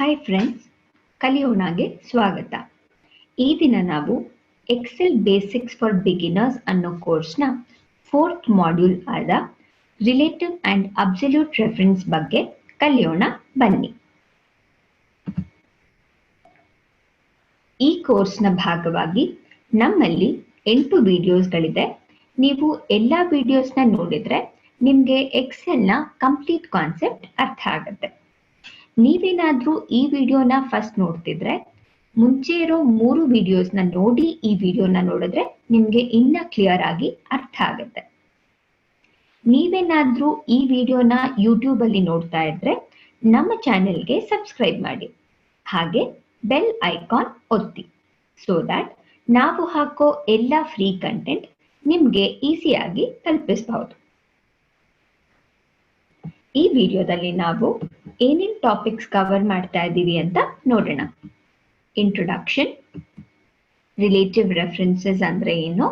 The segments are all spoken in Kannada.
ಹಾಯ್ ಫ್ರೆಂಡ್ಸ್, ಕಲಿಯೋಣಗೆ ಸ್ವಾಗತ. ಈ ದಿನ ನಾವು ಎಕ್ಸೆಲ್ ಬೇಸಿಕ್ಸ್ ಫಾರ್ ಬಿಗಿನರ್ಸ್ ಅನ್ನೋ ಕೋರ್ಸ್ನ 4th ಮಾಡ್ಯೂಲ್ ಆದ ರಿಲೇಟಿವ್ ಆ್ಯಂಡ್ ಅಬ್ಸಲ್ಯೂಟ್ ರೆಫರೆನ್ಸ್ ಬಗ್ಗೆ ಕಲಿಯೋಣ ಬನ್ನಿ. ಈ ಕೋರ್ಸ್ನ ಭಾಗವಾಗಿ ನಮ್ಮಲ್ಲಿ 8 ವಿಡಿಯೋಸ್ಗಳಿದೆ. ನೀವು ಎಲ್ಲ ವಿಡಿಯೋಸ್ನ ನೋಡಿದ್ರೆ ನಿಮಗೆ ಎಕ್ಸೆಲ್ನ ಕಂಪ್ಲೀಟ್ ಕಾನ್ಸೆಪ್ಟ್ ಅರ್ಥ ಆಗುತ್ತೆ. ನೀವೇನಾದ್ರೂ ಈ ವಿಡಿಯೋನ ಫಸ್ಟ್ ನೋಡ್ತಿದ್ರೆ ಮುಂಚೆ ಇರೋ 3 ವಿಡಿಯೋಸ್ನ ನೋಡಿ ಈ ವಿಡಿಯೋನ ನೋಡಿದ್ರೆ ನಿಮ್ಗೆ ಇನ್ನ ಕ್ಲಿಯರ್ ಆಗಿ ಅರ್ಥ ಆಗುತ್ತೆ. ನೀವೇನಾದ್ರೂ ಈ ವಿಡಿಯೋನ ಯೂಟ್ಯೂಬ್ ಅಲ್ಲಿ ನೋಡ್ತಾ ಇದ್ರೆ ನಮ್ಮ ಚಾನೆಲ್ಗೆ ಸಬ್ಸ್ಕ್ರೈಬ್ ಮಾಡಿ, ಹಾಗೆ ಬೆಲ್ ಐಕಾನ್ ಒತ್ತಿ, ಸೋ ದಟ್ ನಾವು ಹಾಕೋ ಎಲ್ಲ ಫ್ರೀ ಕಂಟೆಂಟ್ ನಿಮ್ಗೆ ಈಸಿಯಾಗಿ ತಲುಪಿಸಬಹುದು. ಈ ವಿಡಿಯೋದಲ್ಲಿ ನಾವು ಏನೇನ್ ಟಾಪಿಕ್ಸ್ ಕವರ್ ಮಾಡ್ತಾ ಇದ್ದೀವಿ ಅಂತ ನೋಡೋಣ. ಇಂಟ್ರೊಡಕ್ಷನ್, ರಿಲೇಟಿವ್ ರೆಫರೆನ್ಸಸ್ ಅಂದ್ರೆ ಏನು,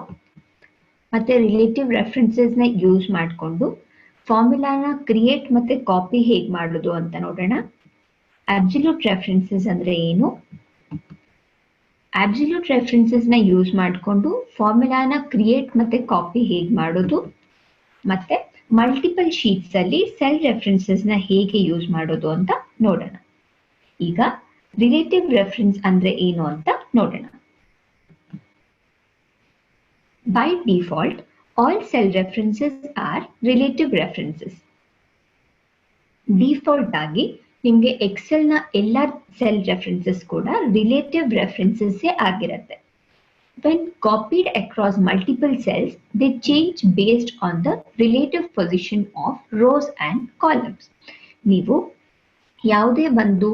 ಮತ್ತೆ ರಿಲೇಟಿವ್ ರೆಫರೆನ್ಸಸ್ ನ ಯೂಸ್ ಮಾಡಿಕೊಂಡು ಫಾರ್ಮುಲಾನ ಕ್ರಿಯೇಟ್ ಮತ್ತೆ ಕಾಪಿ ಹೇಗೆ ಮಾಡೋದು ಅಂತ ನೋಡೋಣ. ಅಬ್ಸಲ್ಯೂಟ್ ರೆಫರೆನ್ಸಸ್ ಅಂದ್ರೆ ಏನು, ಅಬ್ಸಲ್ಯೂಟ್ ರೆಫರೆನ್ಸಸ್ ನ ಯೂಸ್ ಮಾಡಿಕೊಂಡು ಫಾರ್ಮುಲಾನ ಕ್ರಿಯೇಟ್ ಮತ್ತೆ ಕಾಪಿ ಹೇಗೆ ಮಾಡೋದು, ಮತ್ತೆ ಮಲ್ಟಿಪಲ್ ಶೀಟ್ಸ್ ಅಲ್ಲಿ ಸೆಲ್ ರೆಫರೆನ್ಸಸ್ ನ ಹೇಗೆ ಯೂಸ್ ಮಾಡೋದು ಅಂತ ನೋಡೋಣ. ಈಗ ರಿಲೇಟಿವ್ ರೆಫರೆನ್ಸ್ ಅಂದ್ರೆ ಏನು ಅಂತ ನೋಡೋಣ. By default all cell references are relative references. Default ಆಗಿ ನಿಮ್ಗೆ ಎಕ್ಸೆಲ್ ನ ಎಲ್ಲ ಸೆಲ್ ರೆಫರೆನ್ಸಸ್ ಕೂಡ ರಿಲೇಟಿವ್ ರೆಫರೆನ್ಸಸ್ ಆಗಿರುತ್ತೆ. When copied across multiple cells, they change based on the relative position of rows and columns. ನೀವು ಯಾವುದೇ ಒಂದು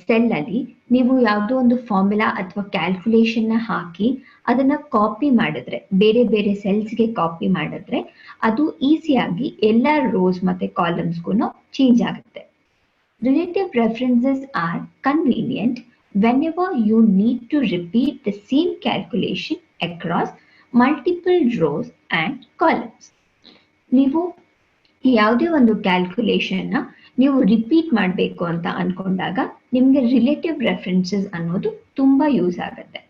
ಸೆಲ್ ಅಲ್ಲಿ ನೀವು ಯಾವುದೋ ಒಂದು ಫಾರ್ಮುಲಾ ಅಥವಾ ಕ್ಯಾಲ್ಕುಲೇಷನ್ ನ ಹಾಕಿ ಅದನ್ನ ಕಾಪಿ ಮಾಡಿದ್ರೆ, ಬೇರೆ ಬೇರೆ ಸೆಲ್ಸ್ಗೆ ಕಾಪಿ ಮಾಡಿದ್ರೆ ಅದು ಈಸಿಯಾಗಿ ಎಲ್ಲ ರೋಸ್ ಮತ್ತೆ ಕಾಲಮ್ಸ್ಗೂ ಚೇಂಜ್ ಆಗುತ್ತೆ. Relative references are convenient whenever you need to repeat the same calculation across multiple rows and columns. ನೀವು ಯಾವುದೇ ಒಂದು ಕ್ಯಾಲ್ಕುಲೇಷನ್ ನ ನೀವು ರಿಪೀಟ್ ಮಾಡಬೇಕು ಅಂತ ಅನ್ಕೊಂಡಾಗ ನಿಮ್ಗೆ ರಿಲೇಟಿವ್ ರೆಫರೆನ್ಸಸ್ ಅನ್ನೋದು ತುಂಬಾ ಯೂಸ್ ಆಗುತ್ತೆ.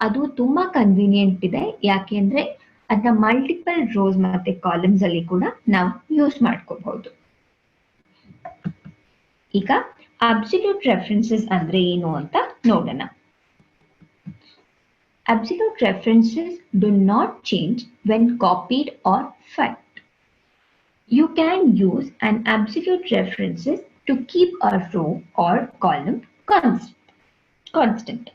ಅದು ತುಂಬಾ ಕನ್ವೀನಿಯಂಟ್ ಇದೆ, ಯಾಕೆಂದ್ರೆ ಅದನ್ನ ಮಲ್ಟಿಪಲ್ ರೋಸ್ ಮತ್ತೆ ಕಾಲಮ್ಸ್ ಅಲ್ಲಿ ಕೂಡ ನಾವು ಯೂಸ್ ಮಾಡ್ಕೋಬಹುದು. ಈಗ ಅಬ್ಸಲ್ಯೂಟ್ ರೆಫರೆನ್ಸಸ್ ಅಂದ್ರೆ ಏನು ಅಂತ ನೋಡೋಣ. Absolute references do not change when copied or find. You can use an absolute references to keep a row or column constant.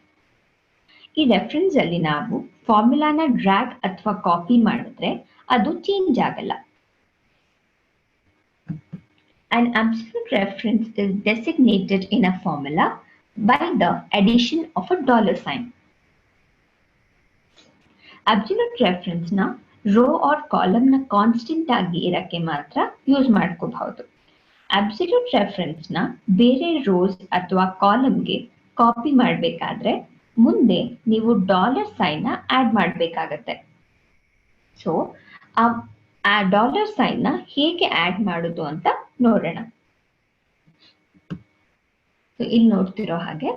ಈ ರೆಫರೆನ್ಸ್ ಅಲ್ಲಿ ನಾವು ಫಾರ್ಮುಲಾನ ಡ್ರ್ಯಾಗ್ ಅಥವಾ ಕಾಪಿ ಮಾಡಿದ್ರೆ ಅದು ಚೇಂಜ್ ಆಗಲ್ಲ. An absolute reference is designated in a formula by the addition of a $sign. Absolute reference na row or column na constant agi irake matra use madkoಬಹುದು. Absolute reference na ಬೇರೆ rows ಅಥವಾ column ಗೆ ಕಾಪಿ ಮಾಡಬೇಕಾದ್ರೆ ಮುಂದೆ ನೀವು $sign ನ ಆಡ್ ಮಾಡಬೇಕಾಗುತ್ತೆ. ಸೊ ಆ $sign ನ ಹೇಗೆ ಆಡ್ ಮಾಡೋದು ಅಂತ ನೋಡೋಣ. ಇಲ್ಲಿ ನೋಡ್ತಿರೋ ಹಾಗೆ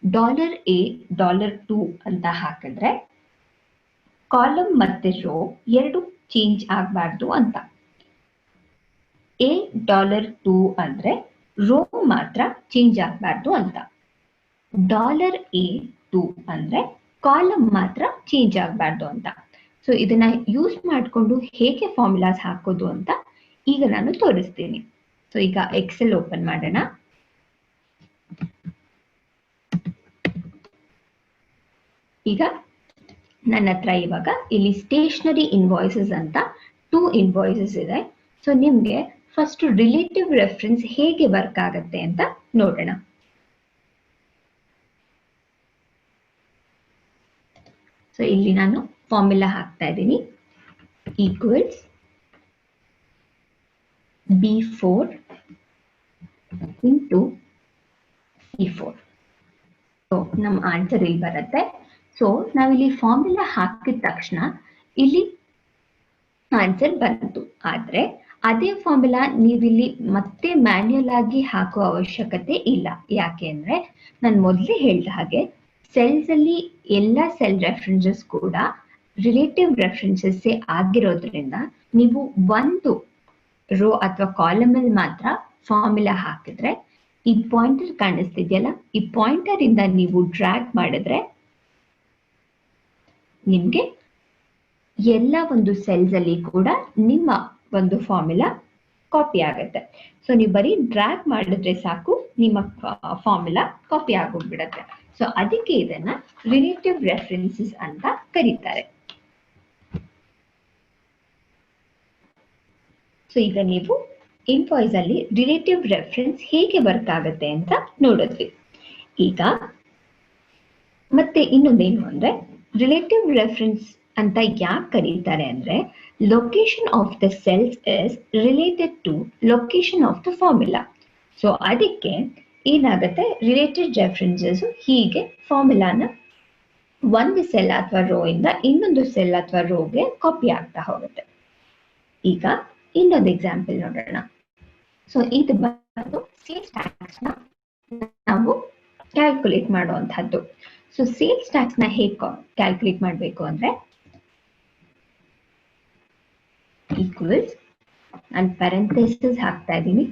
$A $2 ಅಂತ ಹಾಕಿದ್ರೆ ಕಾಲಮ್ ಮತ್ತೆ ರೋ ಎರಡು ಚೇಂಜ್ ಆಗಬಾರ್ದು ಅಂತ. $2 ಅಂದ್ರೆ ರೋ ಮಾತ್ರ ಚೇಂಜ್ ಆಗಬಾರ್ದು ಅಂತ. $A2 ಅಂದ್ರೆ ಕಾಲಮ್ ಮಾತ್ರ ಚೇಂಜ್ ಆಗಬಾರ್ದು ಅಂತ. ಸೊ ಇದನ್ನ ಯೂಸ್ ಮಾಡಿಕೊಂಡು ಹೇಗೆ ಫಾರ್ಮುಲಾಸ್ ಹಾಕೋದು ಅಂತ ಈಗ ನಾನು ತೋರಿಸ್ತೀನಿ. ಸೊ ಈಗ ಎಕ್ಸೆಲ್ ಓಪನ್ ಮಾಡೋಣ. ಈಗ ನನ್ನ ಹತ್ರ ಇವಾಗ ಇಲ್ಲಿ ಸ್ಟೇಷನರಿ ಇನ್ವಾಯ್ಸಸ್ ಅಂತ 2 ಇನ್ವಾಯ್ಸಸ್ ಇದೆ. ಸೊ ನಿಮ್ಗೆ ಫಸ್ಟ್ ರಿಲೇಟಿವ್ ರೆಫರೆನ್ಸ್ ಹೇಗೆ ವರ್ಕ್ ಆಗುತ್ತೆ ಅಂತ ನೋಡೋಣ. ಸೊ ಇಲ್ಲಿ ನಾನು ಫಾರ್ಮುಲಾ ಹಾಕ್ತಾ ಇದ್ದೀನಿ. Equals B4 into C4. So ನಮ್ಮ ಆನ್ಸರ್ ಇಲ್ಲಿ ಬರುತ್ತೆ. ಸೊ ನಾವಿಲ್ಲಿ ಫಾರ್ಮುಲಾ ಹಾಕಿದ ತಕ್ಷಣ ಇಲ್ಲಿ ಆನ್ಸರ್ ಬಂತು. ಆದ್ರೆ ಅದೇ ಫಾರ್ಮುಲಾ ನೀವಿಲ್ಲಿ ಮತ್ತೆ ಮ್ಯಾನ್ಯಲ್ ಆಗಿ ಹಾಕುವ ಅವಶ್ಯಕತೆ ಇಲ್ಲ. ಯಾಕೆ ಅಂದ್ರೆ ನಾನು ಮೊದಲೇ ಹೇಳಿದ ಹಾಗೆ ಸೆಲ್ಸ್ ಅಲ್ಲಿ ಎಲ್ಲ ಸೆಲ್ ರೆಫರೆನ್ಸಸ್ ಕೂಡ ರಿಲೇಟಿವ್ ರೆಫರೆನ್ಸಸ್ ಆಗಿರೋದ್ರಿಂದ ನೀವು ಒಂದು ರೋ ಅಥವಾ ಕಾಲಮ್ ಅಲ್ಲಿ ಮಾತ್ರ ಫಾರ್ಮುಲಾ ಹಾಕಿದ್ರೆ ಈ ಪಾಯಿಂಟರ್ ಕಾಣಿಸ್ತಿದೆಯಲ್ಲ, ಈ ಪಾಯಿಂಟರ್ ಇಂದ ನೀವು ಡ್ರ್ಯಾಗ್ ಮಾಡಿದ್ರೆ ನಿಮ್ಗೆ ಎಲ್ಲ ಒಂದು ಸೆಲ್ಸ್ ಅಲ್ಲಿ ಕೂಡ ನಿಮ್ಮ ಒಂದು ಫಾರ್ಮುಲಾ ಕಾಪಿ ಆಗುತ್ತೆ. ಸೊ ನೀವು ಬರೀ ಡ್ರ್ಯಾಗ್ ಮಾಡಿದ್ರೆ ಸಾಕು, ನಿಮ್ಮ ಫಾರ್ಮುಲಾ ಕಾಪಿ ಆಗೋಗ್ಬಿಡತ್ತೆ. ಸೊ ಅದಕ್ಕೆ ಇದನ್ನ ರಿಲೇಟಿವ್ ರೆಫರೆನ್ಸಸ್ ಅಂತ ಕರೀತಾರೆ. ಸೊ ಈಗ ನೀವು ಇನ್ವಾಯ್ಸ್ ಅಲ್ಲಿ ರಿಲೇಟಿವ್ ರೆಫರೆನ್ಸ್ ಹೇಗೆ ವರ್ಕ್ ಆಗುತ್ತೆ ಅಂತ ನೋಡಿದ್ವಿ. ಈಗ ಮತ್ತೆ ಇನ್ನೊಂದೇನು ಅಂದ್ರೆ ರಿಲೇಟಿವ್ ರೆಫರೆನ್ಸ್ ಅಂತ ಯಾಕೆ ಕರೀತಾರೆ ಅಂದ್ರೆ location of the cells is related to location of the formula. So ಅದಕ್ಕೆ ಏನಾಗುತ್ತೆ, ರಿಲೇಟೆಡ್ ರೆಫರೆನ್ಸಸ್ ಹೀಗೆ ಫಾರ್ಮುಲಾನ ಒಂದು ಸೆಲ್ ಅಥವಾ ರೋ ಇಂದ ಇನ್ನೊಂದು ಸೆಲ್ ಅಥವಾ ರೋಗೆ ಕಾಪಿ ಆಗ್ತಾ ಹೋಗುತ್ತೆ. ಈಗ ಇನ್ನೊಂದು ಎಕ್ಸಾಂಪಲ್ ನೋಡೋಣ. ಸೊ ಇದು ಬಂದು ಸೇಲ್ಸ್ ಟ್ಯಾಕ್ಸ್ ನ ನಾವು ಕ್ಯಾಲ್ಕುಲೇಟ್ ಮಾಡುವಂತಹದ್ದು. ಸೊ ಸೇಲ್ಸ್ ಟ್ಯಾಕ್ಸ್ ನ ಹೇಗೆ ಕ್ಯಾಲ್ಕುಲೇಟ್ ಮಾಡಬೇಕು ಅಂದ್ರೆ ಈಕ್ವಲ್ಸ್, ನಾನು ಪ್ಯಾರೆಂಥೆಸಿಸ್ ಹಾಕ್ತಾ ಇದ್ದೀನಿ.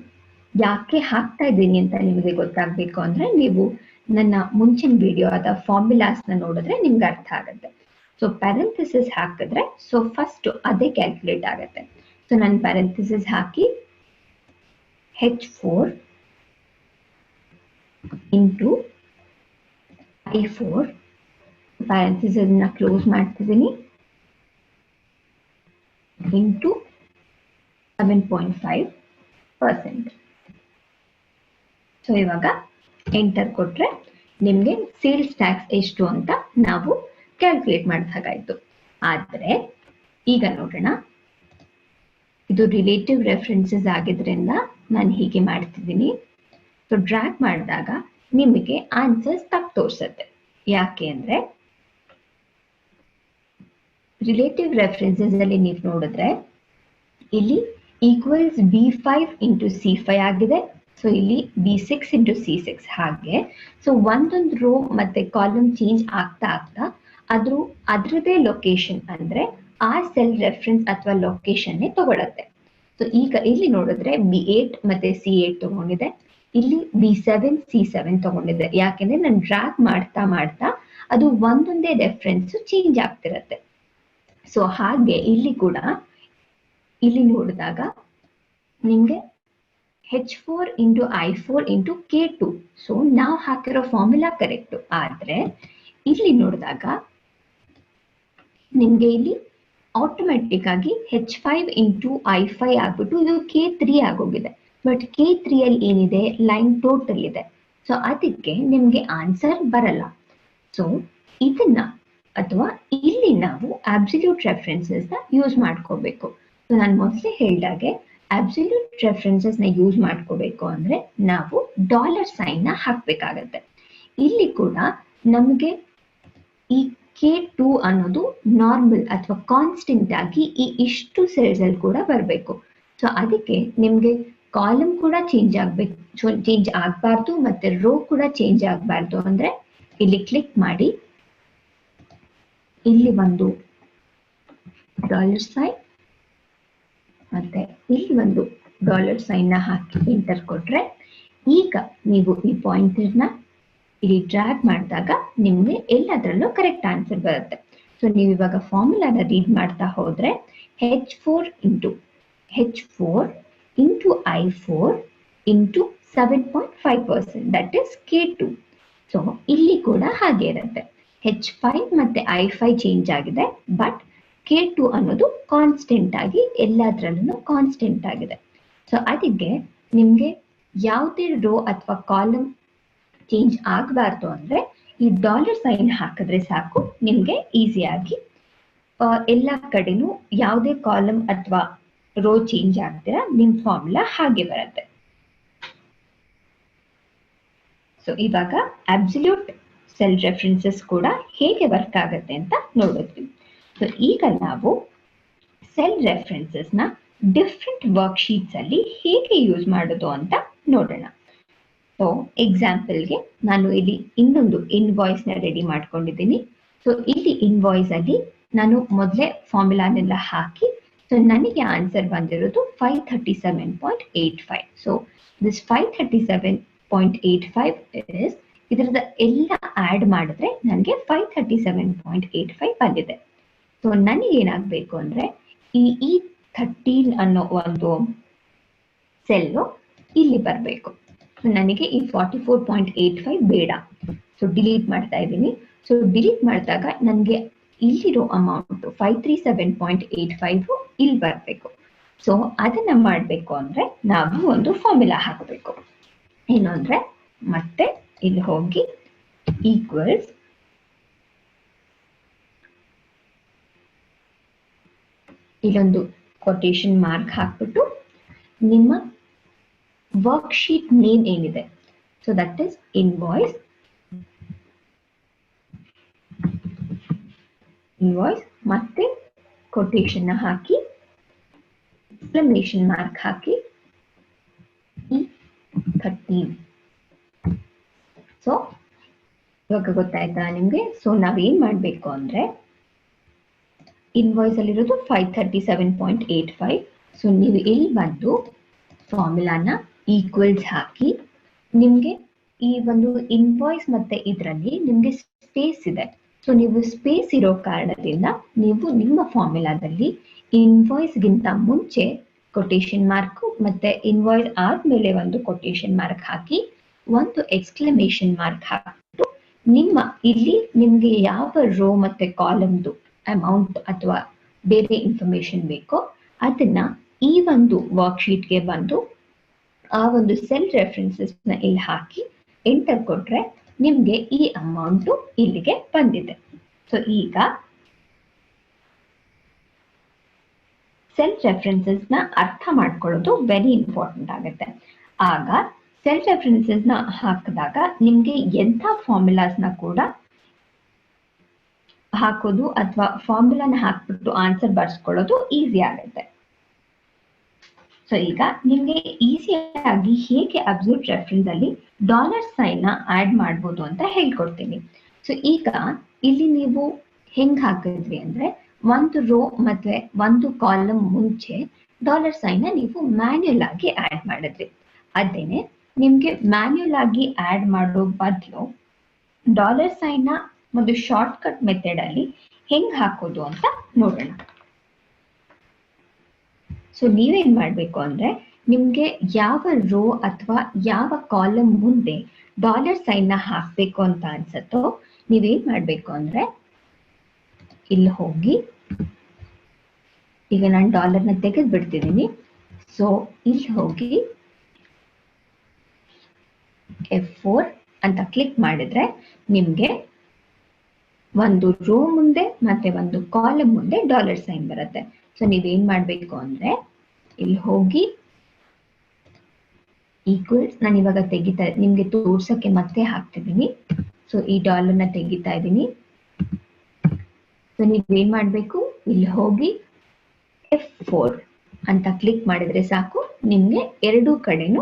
ಯಾಕೆ ಹಾಕ್ತಾ ಇದ್ದೀನಿ ಅಂತ ನಿಮಗೆ ಗೊತ್ತಾಗಬೇಕು ಅಂದ್ರೆ ನೀವು ನನ್ನ ಮುಂಚಿನ ವಿಡಿಯೋ ಆದ ಫಾರ್ಮುಲಾಸ್ ನ ನೋಡಿದ್ರೆ ನಿಮ್ಗೆ ಅರ್ಥ ಆಗುತ್ತೆ. ಸೊ ಪ್ಯಾರೆಂಥೆಸಿಸ್ ಹಾಕಿದ್ರೆ ಸೊ ಫಸ್ಟ್ ಅದೇ ಕ್ಯಾಲ್ಕುಲೇಟ್ ಆಗುತ್ತೆ. ಸೊ ನಾನು ಪ್ಯಾರೆಂಥೆಸಿಸ್ ಹಾಕಿ H4 ಇಂಟು I4 ಪ್ಯಾರೆಂಥೆಸಿಸ್ ನ ಕ್ಲೋಸ್ ಮಾಡ್ತಿದ್ದೀನಿ ಇಂಟು 7.5%. ಸೊ ಇವಾಗ ಎಂಟರ್ ಕೊಟ್ರೆ ನಿಮ್ಗೆ ಸೇಲ್ಸ್ ಟ್ಯಾಕ್ಸ್ ಎಷ್ಟು ಅಂತ ನಾವು ಕ್ಯಾಲ್ಕುಲೇಟ್ ಮಾಡಿದಾಗಾಯ್ತು. ಆದ್ರೆ ಈಗ ನೋಡೋಣ, ಇದು ರಿಲೇಟಿವ್ ರೆಫರೆನ್ಸಸ್ ಆಗಿದ್ರಿಂದ ನಾನು ಹೀಗೆ ಮಾಡ್ತಿದ್ದೀನಿ. ಸೊ ಡ್ರ್ಯಾಗ್ ಮಾಡಿದಾಗ ನಿಮಗೆ ಆನ್ಸರ್ಸ್ ತಪ್ಪು ತೋರಿಸುತ್ತೆ. ಯಾಕೆ ಅಂದ್ರೆ ರಿಲೇಟಿವ್ ರೆಫರೆನ್ಸಸ್ ಅಲ್ಲಿ ನೀವು ನೋಡಿದ್ರೆ ಇಲ್ಲಿ ಈಕ್ವಲ್ಸ್ B5 ಇಂಟು C5 ಆಗಿದೆ. ಸೊ ಇಲ್ಲಿ B6 ಇಂಟು C6 ಹಾಗೆ. ಸೊ ಒಂದೊಂದು ರೋ ಮತ್ತೆ ಕಾಲಮ್ ಚೇಂಜ್ ಆಗ್ತಾ ಆಗ್ತಾ ಅದ್ರದೇ ಲೊಕೇಶನ್ ಅಂದ್ರೆ ಆ ಸೆಲ್ ರೆಫರೆನ್ಸ್ ಅಥವಾ ಲೊಕೇಶನ್ ತಗೊಳತ್ತೆ. ಸೊ ಈಗ ಇಲ್ಲಿ ನೋಡಿದ್ರೆ B8 ಮತ್ತೆ C8 ತಗೊಂಡಿದೆ, ಇಲ್ಲಿ B7 C7 ತಗೊಂಡಿದೆ. ಯಾಕೆಂದ್ರೆ ನಾನು ಡ್ರ್ಯಾಗ್ ಮಾಡ್ತಾ ಮಾಡ್ತಾ ಅದು ಒಂದೊಂದೇ ರೆಫರೆನ್ಸ್ ಚೇಂಜ್ ಆಗ್ತಿರತ್ತೆ. ಸೊ ಹಾಗೆ ಇಲ್ಲಿ ಕೂಡ ಇಲ್ಲಿ ನೋಡಿದಾಗ ನಿಮ್ಗೆ H4 into I4 into K2. So ನಾವು ಹಾಕಿರೋ ಫಾರ್ಮುಲಾ ಕರೆಕ್ಟ್. ಆದ್ರೆ ಇಲ್ಲಿ ನೋಡಿದಾಗ ನಿಮ್ಗೆ ಇಲ್ಲಿ ಆಟೋಮೆಟಿಕ್ ಆಗಿ H5 ಇಂಟು I5 ಆಗ್ಬಿಟ್ಟು ಇದು K3 ಆಗೋಗಿದೆ. ಬಟ್ K3 ಅಲ್ಲಿ ಏನಿದೆ, ಲೈನ್ ಟೋಟಲ್ ಇದೆ. ಸೊ ಅದಕ್ಕೆ ನಿಮ್ಗೆ ಆನ್ಸರ್ ಬರಲ್ಲ. ಸೊ ಇದನ್ನ ಅಥವಾ ಇಲ್ಲಿ ನಾವು ಅಬ್ಸಲ್ಯೂಟ್ ರೆಫರೆನ್ಸಸ್ ನ ಯೂಸ್ ಮಾಡ್ಕೋಬೇಕು. ಸೊ ನಾನು ಮೊದಲೇ ಹೇಳಿದಾಗೆ ಅಬ್ಸಲ್ಯೂಟ್ ರೆಫರೆನ್ಸಸ್ ನ ಯೂಸ್ ಮಾಡ್ಕೋಬೇಕು ಅಂದ್ರೆ ನಾವು $ಸೈನ್ ನ ಹಾಕ್ಬೇಕಾಗತ್ತೆ. ಇಲ್ಲಿ ಕೂಡ ನಮಗೆ ಈ K2 ಅನ್ನೋದು ನಾರ್ಮಲ್ ಅಥವಾ ಕಾನ್ಸ್ಟೆಂಟ್ ಆಗಿ ಇಷ್ಟು ಸೆಲ್ಸ್ ಅಲ್ಲಿ ಕೂಡ ಬರಬೇಕು. ಸೊ ಅದಕ್ಕೆ ನಿಮ್ಗೆ ಕಾಲಮ್ ಕೂಡ ಚೇಂಜ್ ಆಗ್ಬಾರ್ದು ಮತ್ತೆ ರೋ ಕೂಡ ಚೇಂಜ್ ಆಗ್ಬಾರ್ದು ಅಂದ್ರೆ ಇಲ್ಲಿ ಕ್ಲಿಕ್ ಮಾಡಿ ಇಲ್ಲಿ ಒಂದು $ಸೈನ್ ಮತ್ತೆ ಇಲ್ಲಿ ಒಂದು $ಸೈನ್ ನ ಹಾಕಿ ಎಂಟರ್ ಕೊಟ್ರೆ ಈಗ ನೀವು ಈ ಪಾಯಿಂಟರ್ ನ ಇಲ್ಲಿ ಡ್ರ್ಯಾಗ್ ಮಾಡಿದಾಗ ನಿಮ್ಗೆ ಎಲ್ಲದರಲ್ಲೂ ಕರೆಕ್ಟ್ ಆನ್ಸರ್ ಬರುತ್ತೆ. ಸೊ ನೀವು ಇವಾಗ ಫಾರ್ಮುಲಾನ ರೀಡ್ ಮಾಡ್ತಾ ಹೋದ್ರೆ H4 into I4 into 7.5% that is K2. So ಇಲ್ಲಿ ಕೂಡ ಹಾಗೆ ಇರುತ್ತೆ. H5 ಮತ್ತೆ I5 ಚೇಂಜ್ ಆಗಿದೆ, ಬಟ್ K2 ಅನ್ನೋದು ಕಾನ್ಸ್ಟೆಂಟ್ ಆಗಿ ಎಲ್ಲದರಲ್ಲೂ ಕಾನ್ಸ್ಟೆಂಟ್ ಆಗಿದೆ. ಸೊ ಅದಕ್ಕೆ ನಿಮ್ಗೆ ಯಾವುದೇ ರೋ ಅಥವಾ ಕಾಲಮ್ ಚೇಂಜ್ ಆಗಬಾರ್ದು ಅಂದ್ರೆ ಈ $ಸೈನ್ ಹಾಕಿದ್ರೆ ಸಾಕು, ನಿಮ್ಗೆ ಈಸಿಯಾಗಿ ಎಲ್ಲ ಕಡೆನೂ ಯಾವುದೇ ಕಾಲಮ್ ಅಥವಾ ರೋ ಚೇಂಜ್ ಆಗ್ತೀರಾ ನಿಮ್ ಫಾರ್ಮುಲಾ ಹಾಗೆ ಬರುತ್ತೆ. ಸೊ ಇವಾಗ ಅಬ್ಸಲ್ಯೂಟ್ ಸೆಲ್ ರೆಫರೆನ್ಸಸ್ ಕೂಡ ಹೇಗೆ ವರ್ಕ್ ಆಗುತ್ತೆ ಅಂತ ನೋಡಿದ್ವಿ. ಸೊ ಈಗ ನಾವು ಸೆಲ್ ರೆಫರೆನ್ಸಸ್ ನ ಡಿಫ್ರೆಂಟ್ ವರ್ಕ್ಶೀಟ್ಸ್ ಅಲ್ಲಿ ಹೇಗೆ ಯೂಸ್ ಮಾಡೋದು ಅಂತ ನೋಡೋಣ. ಸೊ ಎಕ್ಸಾಂಪಲ್ಗೆ ನಾನು ಇಲ್ಲಿ ಇನ್ನೊಂದು ಇನ್ವಾಯ್ಸ್ ನ ರೆಡಿ ಮಾಡ್ಕೊಂಡಿದ್ದೀನಿ. ಸೊ ಇಲ್ಲಿ ಇನ್ವಾಯ್ಸ್ ಅಲ್ಲಿ ನಾನು ಮೊದಲೇ ಫಾರ್ಮುಲಾನೆಲ್ಲ ಹಾಕಿ, ಸೊ ನನಗೆ ಆನ್ಸರ್ ಬಂದಿರೋದು 537.85. ಸೊ ದಿಸ್ 537.85 ಇಸ್, ಇದರದ ಎಲ್ಲ ಆಡ್ ಮಾಡಿದ್ರೆ ನನಗೆ 537.85 ಬಂದಿದೆ. ಸೊ ನನಗೆ ಏನಾಗಬೇಕು ಅಂದ್ರೆ ಈ 13 ಅನ್ನೋ ಒಂದು ಸೆಲ್ಲು ಇಲ್ಲಿ ಬರಬೇಕು. ಸೊ ನನಗೆ ಈ 44.85 ಬೇಡ. ಸೊ ಡಿಲೀಟ್ ಮಾಡ್ತಾ ಇದ್ದೀನಿ. ಸೊ ಡಿಲೀಟ್ ಮಾಡಿದಾಗ ನನಗೆ ಇಲ್ಲಿರೋ ಅಮೌಂಟ್ 537.85 ಇಲ್ಲಿ ಬರಬೇಕು. ಸೊ ಅದನ್ನ ಮಾಡಬೇಕು ಅಂದ್ರೆ ನಾವು ಒಂದು ಫಾರ್ಮುಲಾ ಹಾಕಬೇಕು. ಏನು ಅಂದ್ರೆ ಮತ್ತೆ ಇಲ್ಲಿ ಹೋಗಿ ಈಕ್ವಲ್ಸ್ ಇಲ್ಲೊಂದು ಕೊಟೇಶನ್ ಮಾರ್ಕ್ ಹಾಕ್ಬಿಟ್ಟು ನಿಮ್ಮ ವರ್ಕ್ಶೀಟ್ ನೇಮ್ ಏನಿದೆ, ಸೊ ದಟ್ ಇಸ್ ಇನ್ವಾಯ್ಸ್ ಮತ್ತೆ ಕೊಟೇಶನ್ ಹಾಕಿ ಎಕ್ಸ್ಕ್ಲಮೇಷನ್ ಮಾರ್ಕ್ ಹಾಕಿ 13. ಸೊ ಇವಾಗ ಗೊತ್ತಾಯ್ತಾ ನಿಮ್ಗೆ? ಸೊ ನಾವೇನ್ ಮಾಡ್ಬೇಕು ಅಂದ್ರೆ ಇನ್ವಾಯ್ಸ್ ಅಲ್ಲಿರೋದು 537.85. ಸೊ ನೀವು ಇಲ್ಲಿ ಬಂದು ಫಾರ್ಮುಲಾನ ಈಕ್ವಲ್ಸ್ ಹಾಕಿ, ನಿಮ್ಗೆ ಈ ಒಂದು ಇನ್ವಾಯ್ಸ್ ಮತ್ತೆ ಇದರಲ್ಲಿ ನಿಮ್ಗೆ ಸ್ಪೇಸ್ ಇದೆ. ಸೊ ನೀವು ಸ್ಪೇಸ್ ಇರೋ ಕಾರಣದಿಂದ ನೀವು ನಿಮ್ಮ ಫಾರ್ಮುಲಾದಲ್ಲಿ ಇನ್ವಾಯ್ಸ್ ಗಿಂತ ಮುಂಚೆ ಕೊಟೇಶನ್ ಮಾರ್ಕ್ ಮತ್ತೆ ಇನ್ವಾಯ್ಸ್ ಆದ್ಮೇಲೆ ಒಂದು ಕೊಟೇಶನ್ ಮಾರ್ಕ್ ಹಾಕಿ ಒಂದು ಎಕ್ಸ್ಕ್ಲಮೇಷನ್ ಮಾರ್ಕ್ ಹಾಕಿಬಿಟ್ಟು ನಿಮ್ಮ ಇಲ್ಲಿ ನಿಮ್ಗೆ ಯಾವ ರೋ ಮತ್ತೆ ಕಾಲಮ್ದು ಅಮೌಂಟ್ ಅಥವಾ ಬೇರೆ ಇನ್ಫಾರ್ಮೇಶನ್ ಬೇಕೋ ಅದನ್ನ ಈ ಒಂದು ವರ್ಕ್ಶೀಟ್ಗೆ ಬಂದು ಆ ಒಂದು ಸೆಲ್ ರೆಫರೆನ್ಸಸ್ ನ ಇಲ್ಲಿ ಹಾಕಿ ಎಂಟರ್ ಕೊಟ್ರೆ ನಿಮ್ಗೆ ಈ ಅಮೌಂಟ್ ಇಲ್ಲಿಗೆ ಬಂದಿದೆ. ಸೊ ಈಗ ಸೆಲ್ ರೆಫರೆನ್ಸಸ್ ನ ಅರ್ಥ ಮಾಡ್ಕೊಳ್ಳೋದು ವೆರಿ ಇಂಪಾರ್ಟೆಂಟ್ ಆಗುತ್ತೆ. ಆಗ ಸೆಲ್ ರೆಫರೆನ್ಸಸ್ ನ ಹಾಕಿದಾಗ ನಿಮ್ಗೆ ಎಂಥ ಫಾರ್ಮುಲಾಸ್ ನ ಕೂಡ ಹಾಕೋದು ಅಥವಾ ಫಾರ್ಮುಲಾನ ಹಾಕ್ಬಿಟ್ಟು ಆನ್ಸರ್ ಬರ್ಸ್ಕೊಳ್ಳೋದು ಈಸಿ ಆಗುತ್ತೆ. ಸೊ ಈಗ ನಿಮ್ಗೆ ಈಸಿಯಾಗಿ ಹೇಗೆ ಅಬ್ಸಲ್ಯೂಟ್ ರೆಫರೆನ್ಸ್ ಅಲ್ಲಿ $ಸೈನ್ ನ ಆಡ್ ಮಾಡ್ಬೋದು ಅಂತ ಹೇಳ್ಕೊಡ್ತೀನಿ. ಸೊ ಈಗ ಇಲ್ಲಿ ನೀವು ಹೆಂಗ್ ಹಾಕಿದ್ರಿ ಅಂದ್ರೆ ಒಂದು ರೋ ಮತ್ತೆ ಒಂದು ಕಾಲಮ್ ಮುಂಚೆ $ಸೈನ್ ನ ನೀವು ಮ್ಯಾನ್ಯುಯಲ್ ಆಗಿ ಆಡ್ ಮಾಡಿದ್ರಿ. ಅದೇನೆ ನಿಮ್ಗೆ ಮ್ಯಾನ್ಯುಯಲ್ ಆಗಿ ಆಡ್ ಮಾಡೋ ಬದಲು $ಸೈನ್ ನ ಒಂದು ಶಾರ್ಟ್ ಕಟ್ ಮೆಥಡ್ ಅಲ್ಲಿ ಹೆಂಗ್ ಹಾಕೋದು ಅಂತ ನೋಡೋಣ. ಸೊ ನೀವೇನ್ ಮಾಡ್ಬೇಕು ಅಂದ್ರೆ ನಿಮ್ಗೆ ಯಾವ ರೋ ಅಥವಾ ಯಾವ ಕಾಲಮ್ ಮುಂದೆ $ಸೈನ್ ನ ಹಾಕ್ಬೇಕು ಅಂತ ಅನ್ಸತ್ತೋ ನೀವೇನ್ ಮಾಡ್ಬೇಕು ಅಂದ್ರೆ ಇಲ್ಲಿ ಹೋಗಿ, ಈಗ ನಾನು $ನ ತೆಗೆದು ಬಿಡ್ತಿದ್ದೀನಿ. ಸೊ ಇಲ್ಲಿ ಹೋಗಿ F4 ಅಂತ ಕ್ಲಿಕ್ ಮಾಡಿದ್ರೆ ನಿಮ್ಗೆ ಒಂದು ರೋ ಮುಂದೆ ಮತ್ತೆ ಒಂದು ಕಾಲಮ್ ಮುಂದೆ $ಸೈನ್ ಬರುತ್ತೆ. ಸೊ ನೀವೇನ್ ಮಾಡ್ಬೇಕು ಅಂದ್ರೆ ಇಲ್ಲಿ ಹೋಗಿ ಈಕ್ವಲ್ಸ್, ನಾನು ಇವಾಗ ತೆಗಿತಾ ನಿಮ್ಗೆ ತೋರ್ಸಕ್ಕೆ ಮತ್ತೆ ಹಾಕ್ತಿದ್ದೀನಿ. ಸೊ ಈ $ನ ತೆಗಿತಾ ಇದ್ದೀನಿ. ಸೊ ನೀವೇನ್ ಮಾಡ್ಬೇಕು, ಇಲ್ಲಿ ಹೋಗಿ F4 ಅಂತ ಕ್ಲಿಕ್ ಮಾಡಿದ್ರೆ ಸಾಕು, ನಿಮ್ಗೆ ಎರಡೂ ಕಡೆನೂ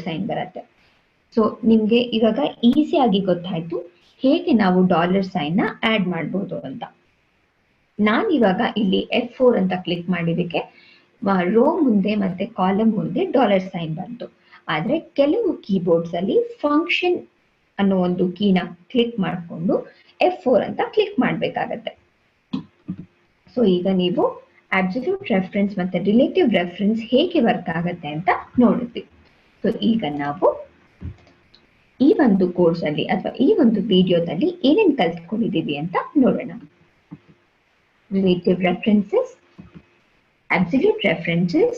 $ಸೈನ್ ಬರುತ್ತೆ. ಸೊ ನಿಮ್ಗೆ ಇವಾಗ ಈಸಿಯಾಗಿ ಗೊತ್ತಾಯ್ತು ಹೇಗೆ ನಾವು $ಸೈನ್ ನ ಆಡ್ ಮಾಡ್ಬೋದು ಅಂತ. ನಾನು ಇವಾಗ ಇಲ್ಲಿ F4 ಅಂತ ಕ್ಲಿಕ್ ಮಾಡಿದಕ್ಕೆ ರೋ ಮುಂದೆ ಮತ್ತೆ ಕಾಲಮ್ ಮುಂದೆ $ಸೈನ್ ಬಂತು. ಆದ್ರೆ ಕೆಲವು ಕೀಬೋರ್ಡ್ಸ್ ಅಲ್ಲಿ ಫಂಕ್ಷನ್ ಅನ್ನೋ ಒಂದು ಕೀನ ಕ್ಲಿಕ್ ಮಾಡಿಕೊಂಡು F4 ಅಂತ ಕ್ಲಿಕ್ ಮಾಡ್ಬೇಕಾಗತ್ತೆ. ಸೊ ಈಗ ನೀವು ಅಬ್ಸಲ್ಯೂಟ್ ರೆಫರೆನ್ಸ್ ಮತ್ತೆ ರಿಲೇಟಿವ್ ರೆಫರೆನ್ಸ್ ಹೇಗೆ ವರ್ಕ್ ಆಗತ್ತೆ ಅಂತ ನೋಡಿದ್ವಿ. ಸೊ ಈಗ ನಾವು ಈ ಒಂದು ಕೋರ್ಸ್ ಅಲ್ಲಿ ಅಥವಾ ಈ ಒಂದು ವಿಡಿಯೋದಲ್ಲಿ ಏನೇನ್ ಕಲ್ತ್ಕೊಂಡಿದೀವಿ ಅಂತ ನೋಡೋಣ. Relative references, absolute references,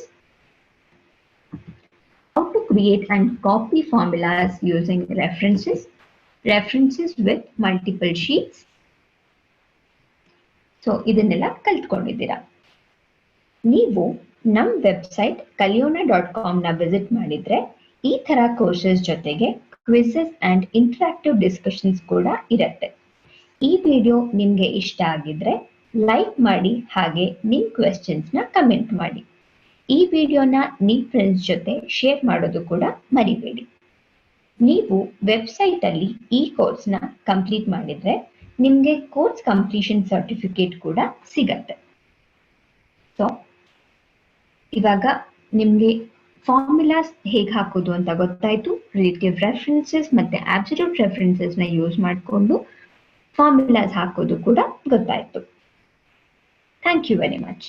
how to create and copy formulas using references, references with multiple sheets. So ಇದನ್ನೆಲ್ಲ ಕಲ್ತ್ಕೊಂಡಿದ್ದೀರಾ. ನೀವು ನಮ್ಮ ವೆಬ್ಸೈಟ್ kaliyona.com ನ ವಿಸಿಟ್ ಮಾಡಿದ್ರೆ ಈ ತರ ಕೋರ್ಸಸ್ ಜೊತೆಗೆ ಕ್ವಿಝಸ್ ಅಂಡ್ ಇಂಟರಾಕ್ಟಿವ್ ಡಿಸ್ಕಷನ್ಸ್ ಕೂಡ ಇರುತ್ತೆ. ಈ ವಿಡಿಯೋ ನಿಮ್ಗೆ ಇಷ್ಟ ಆಗಿದ್ರೆ ಲೈಕ್ ಮಾಡಿ, ಹಾಗೆ ನಿಮ್ ಕ್ವೆಶ್ಚನ್ಸ್ ನ ಕಮೆಂಟ್ ಮಾಡಿ. ಈ ವಿಡಿಯೋನ ನಿಮ್ಮ ಫ್ರೆಂಡ್ಸ್ ಜೊತೆ ಶೇರ್ ಮಾಡೋದು ಕೂಡ ಮರಿಬೇಡಿ. ನೀವು ವೆಬ್ಸೈಟ್ ಅಲ್ಲಿ ಈ ಕೋರ್ಸ್ನ ಕಂಪ್ಲೀಟ್ ಮಾಡಿದ್ರೆ ನಿಮಗೆ ಕೋರ್ಸ್ ಕಂಪ್ಲೀಷನ್ ಸರ್ಟಿಫಿಕೇಟ್ ಕೂಡ ಸಿಗತ್ತೆ. ಸೊ ಇವಾಗ ನಿಮಗೆ ಫಾರ್ಮುಲಾಸ್ ಹೇಗೆ ಹಾಕೋದು ಅಂತ ಗೊತ್ತಾಯ್ತು. ರಿಲೇಟಿವ್ ರೆಫರೆನ್ಸಸ್ ಮತ್ತೆ ಅಬ್ಸಲ್ಯೂಟ್ ರೆಫರೆನ್ಸಸ್ ನ ಯೂಸ್ ಮಾಡಿಕೊಂಡು ಫಾರ್ಮುಲಾಸ್ ಹಾಕೋದು ಕೂಡ ಗೊತ್ತಾಯ್ತು. Thank you very much.